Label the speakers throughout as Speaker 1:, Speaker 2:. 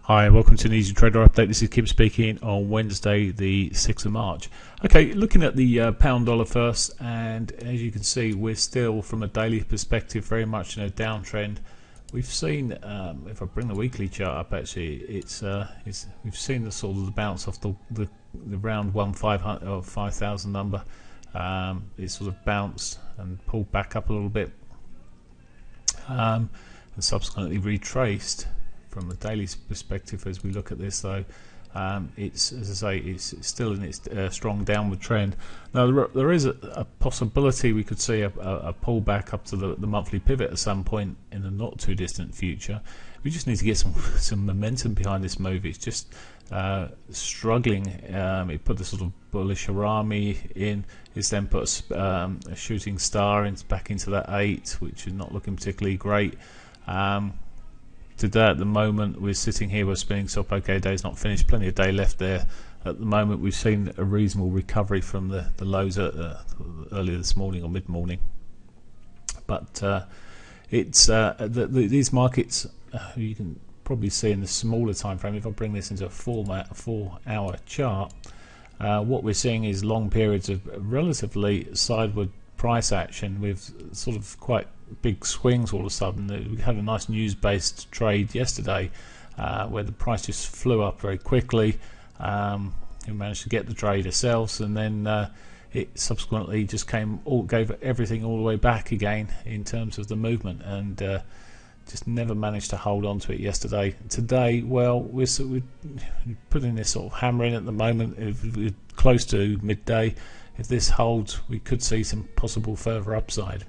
Speaker 1: Hi, welcome to an Easy Trader update. This is Kim speaking on Wednesday, the 6th of March. Okay, looking at the pound dollar first, and as you can see, we're still, from a daily perspective, very much in a downtrend. We've seen, if I bring the weekly chart up, actually, we've seen the sort of the bounce off the round 5,000 number. It sort of bounced and pulled back up a little bit, and subsequently retraced. From a daily perspective, as we look at this, though, it's, as I say, it's still in its strong downward trend. Now, there is a possibility we could see a pullback up to the monthly pivot at some point in the not too distant future. We just need to get some momentum behind this move. It's just struggling. It put the sort of bullish harami in. It's then put a shooting star back into that 8, which is not looking particularly great. Today, at the moment, we're sitting here, we're spinning stop. Okay, day's not finished, plenty of day left there. At the moment, we've seen a reasonable recovery from the lows earlier this morning or mid-morning. But these markets, you can probably see in the smaller time frame. If I bring this into a 4-hour chart, what we're seeing is long periods of relatively sideward price action with sort of quite big swings all of a sudden. We had a nice news-based trade yesterday where the price just flew up very quickly. We managed to get the trade ourselves, and then it subsequently just gave everything all the way back again in terms of the movement, and just never managed to hold on to it yesterday. Today, well, we're putting this sort of hammer in at the moment. We're close to midday. If this holds, we could see some possible further upside.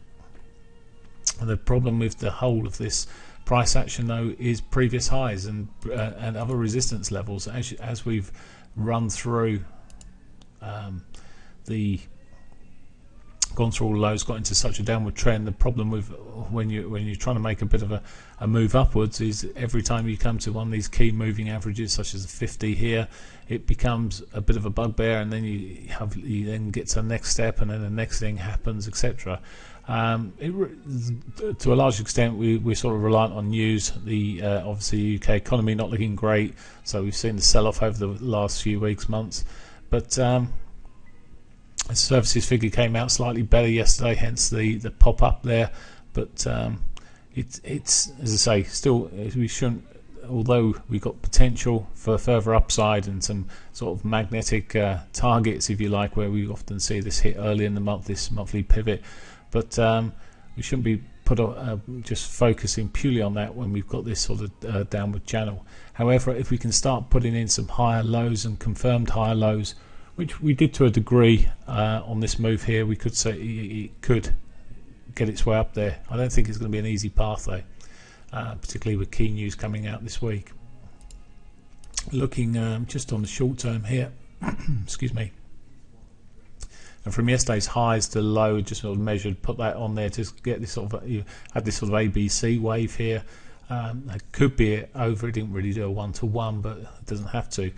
Speaker 1: The problem with the whole of this price action, though, is previous highs and other resistance levels. As we've run through gone through all lows, got into such a downward trend, the problem with when you're trying to make a bit of a move upwards is every time you come to one of these key moving averages, such as the 50 here, it becomes a bit of a bugbear, and then you then get to the next step, and then the next thing happens, etc. To a large extent, we're sort of reliant on news. Obviously, UK economy not looking great, so we've seen the sell-off over the last few weeks, months. But the services figure came out slightly better yesterday, hence the pop up there. But it's, as I say, still we shouldn't. Although we've got potential for further upside and some sort of magnetic targets, if you like, where we often see this hit early in the month, this monthly pivot. But we shouldn't be just focusing purely on that when we've got this sort of downward channel. However, if we can start putting in some higher lows and confirmed higher lows, which we did to a degree on this move here, we could say it could get its way up there. I don't think it's going to be an easy path, though, particularly with key news coming out this week. Looking just on the short term here, excuse me. And from yesterday's highs to low, just sort of measured, put that on there to get this sort of, you had this sort of ABC wave here. It could be over. It didn't really do a one-to-one, but it doesn't have to.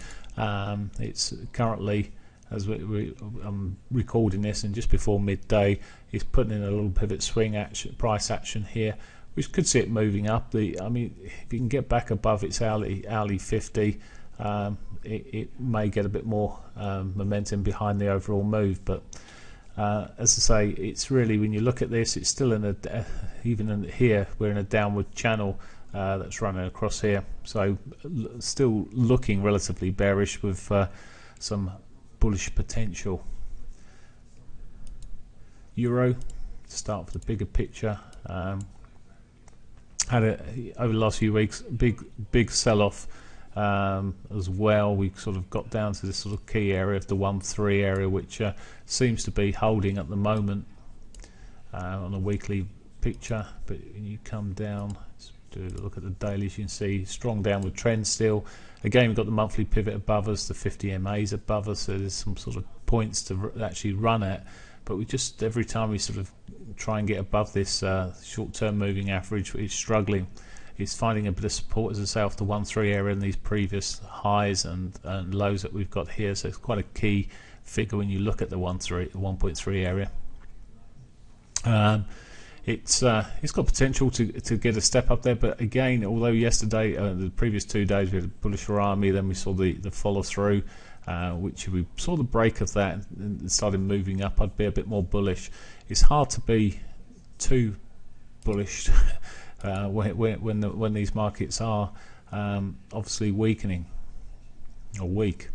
Speaker 1: It's currently, as I'm recording this, and just before midday, it's putting in a little pivot swing action, price action here, which could see it moving up. I mean, if you can get back above its hourly 50. It may get a bit more momentum behind the overall move, but as I say, it's really, when you look at this, it's still in here we're in a downward channel that's running across here, so still looking relatively bearish with some bullish potential. Euro, to start with the bigger picture, had over the last few weeks big sell-off. As well, we sort of got down to this sort of key area of the 1-3 area, which seems to be holding at the moment on a weekly picture. But when you come down, let's do a look at the dailies, you can see strong downward trend still. Again, we've got the monthly pivot above us, the 50 MAs above us, so there's some sort of points to actually run at. But we just, every time we sort of try and get above this short-term moving average, it's struggling. It's finding a bit of support, as I say, off the 1-3 area in these previous highs and lows that we've got here. So it's quite a key figure when you look at the 1.3 area. it's got potential to get a step up there, but again, although yesterday, the previous 2 days we had a bullish army, then we saw the follow through, which we saw the break of that and started moving up. I'd be a bit more bullish. It's hard to be too bullish when these markets are obviously weakening or weak.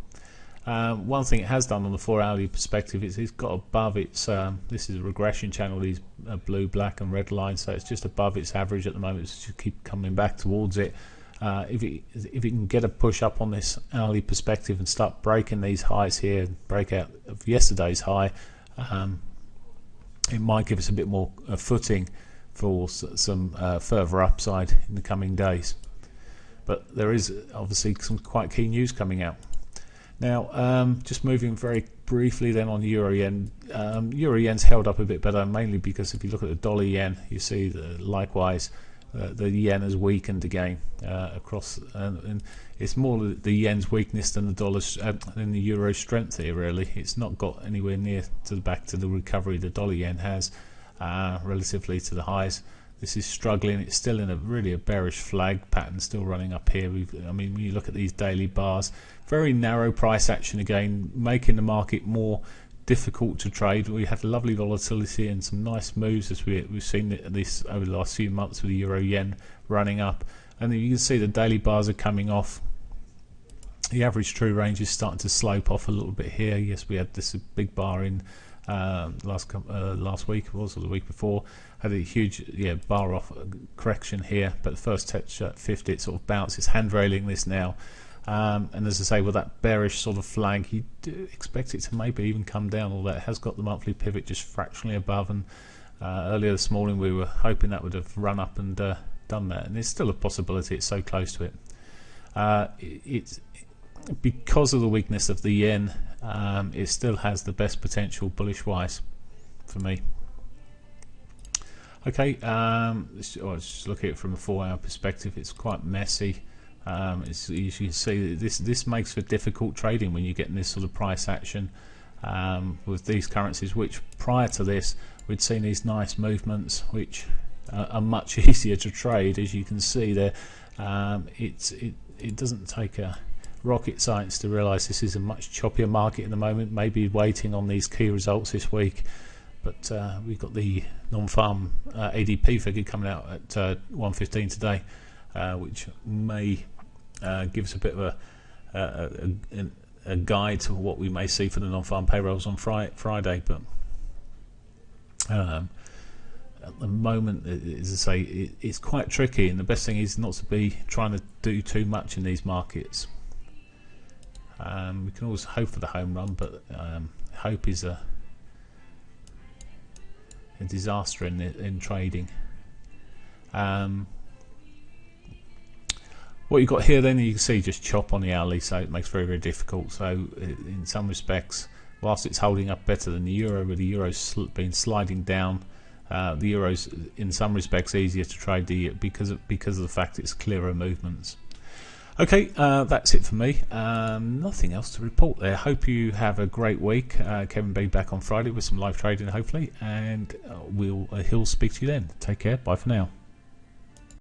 Speaker 1: One thing it has done on the 4-hourly perspective is it's got above its this is a regression channel, these blue, black and red lines, so it's just above its average at the moment. It's just keep coming back towards it. If it can get a push up on this hourly perspective and start breaking these highs here, break out of yesterday's high, it might give us a bit more footing for some further upside in the coming days. But there is obviously some quite key news coming out. Now, just moving very briefly then on Euro Yen. Euro Yen's held up a bit better, mainly because if you look at the dollar yen, you see that likewise the yen has weakened again across, and it's more the yen's weakness than the dollar's, than the euro's strength here. Really, it's not got anywhere near back to the recovery the dollar yen has relatively to the highs. This is struggling. It's still in a bearish flag pattern, still running up here. I mean, when you look at these daily bars, very narrow price action again, making the market more difficult to trade. We had lovely volatility and some nice moves as we've seen this over the last few months with the euro yen running up. And then you can see the daily bars are coming off. The average true range is starting to slope off a little bit here. Yes, we had this big bar in last week or the week before, had a huge bar off correction here, but the first touch at 50 it sort of bounced. It's hand railing this now, and as I say, with that bearish sort of flag, you do expect it to maybe even come down, although it has got the monthly pivot just fractionally above, and earlier this morning we were hoping that would have run up and done that, and it's still a possibility. It's so close to it. It's because of the weakness of the yen, it still has the best potential bullish wise for me. Okay, let's just look at it from a 4-hour perspective. It's quite messy. As you can see, this makes for difficult trading when you're getting this sort of price action with these currencies, which prior to this we'd seen these nice movements which are much easier to trade. As you can see there, it doesn't take a rocket science to realise this is a much choppier market at the moment, maybe waiting on these key results this week. But we've got the non-farm ADP figure coming out at 1:15 today, which may give us a bit of a guide to what we may see for the non-farm payrolls on Friday. But at the moment, as I say, it's quite tricky, and the best thing is not to be trying to do too much in these markets. We can always hope for the home run, but hope is a disaster in trading. What you've got here then, you can see just chop on the hourly, so it makes very difficult. So in some respects, whilst it's holding up better than the euro, with the euro's been sliding down, the euro's in some respects easier to trade because of the fact it's clearer movements. Okay, that's it for me. Nothing else to report there. Hope you have a great week. Kevin B back on Friday with some live trading hopefully, and he'll speak to you then. Take care. Bye for now.